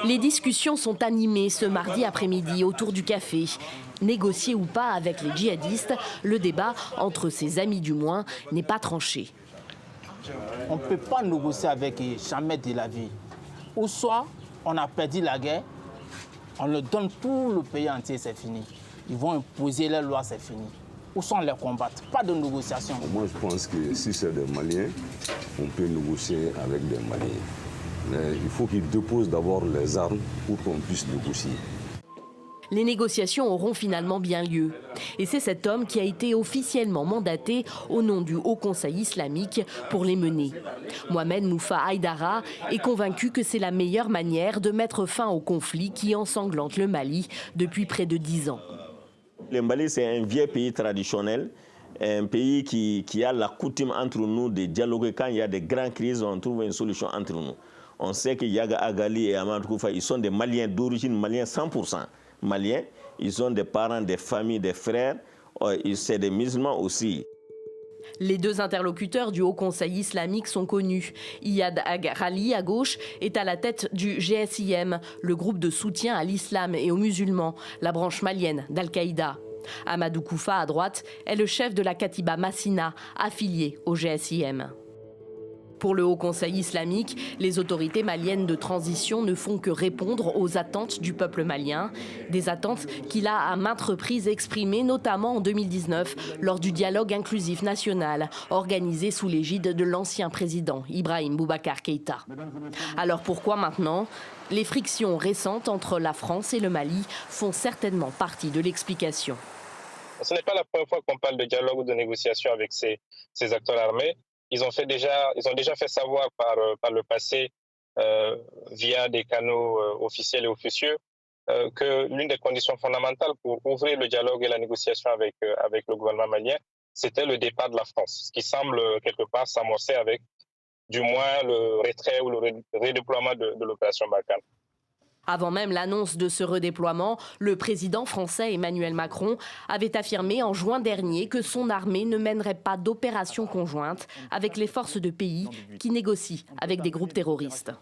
Les discussions sont animées ce mardi après-midi autour du café. Négocier ou pas avec les djihadistes, le débat, entre ses amis du moins, n'est pas tranché. On ne peut pas négocier avec eux, jamais de la vie. Ou soit on a perdu la guerre, on le donne pour le pays entier, c'est fini. Ils vont imposer les lois, c'est fini. Ou soit on les combat, pas de négociation. Moi je pense que si c'est des Maliens, on peut négocier avec des Maliens. Mais il faut qu'ils déposent d'abord les armes pour qu'on puisse négocier. Les négociations auront finalement bien lieu. Et c'est cet homme qui a été officiellement mandaté au nom du Haut Conseil islamique pour les mener. Mohamed Moufa Haïdara est convaincu que c'est la meilleure manière de mettre fin au conflit qui ensanglante le Mali depuis près de 10 ans. Le Mali, c'est un vieux pays traditionnel, un pays qui a la coutume entre nous de dialoguer. Quand il y a des grandes crises, on trouve une solution entre nous. On sait que Yaga Agali et Amadou Koufa, ils sont des Maliens d'origine malienne 100%. Maliens, ils ont des parents, des familles, des frères, c'est des musulmans aussi. Les deux interlocuteurs du Haut Conseil islamique sont connus. Iyad Agrali, à gauche, est à la tête du GSIM, le groupe de soutien à l'islam et aux musulmans, la branche malienne d'Al-Qaïda. Amadou Koufa, à droite, est le chef de la Katiba Massina, affilié au GSIM. Pour le Haut Conseil islamique, les autorités maliennes de transition ne font que répondre aux attentes du peuple malien. Des attentes qu'il a à maintes reprises exprimées, notamment en 2019, lors du dialogue inclusif national, organisé sous l'égide de l'ancien président Ibrahim Boubacar Keïta. Alors pourquoi maintenant ? Les frictions récentes entre la France et le Mali font certainement partie de l'explication. Ce n'est pas la première fois qu'on parle de dialogue ou de négociation avec ces acteurs armés. Ils ont déjà fait savoir par le passé, via des canaux officiels et officieux, que l'une des conditions fondamentales pour ouvrir le dialogue et la négociation avec le gouvernement malien, c'était le départ de la France, ce qui semble quelque part s'amorcer avec du moins le retrait ou le redéploiement de l'opération Barkhane. Avant même l'annonce de ce redéploiement, le président français Emmanuel Macron avait affirmé en juin dernier que son armée ne mènerait pas d'opération conjointe avec les forces de pays qui négocient avec des groupes terroristes.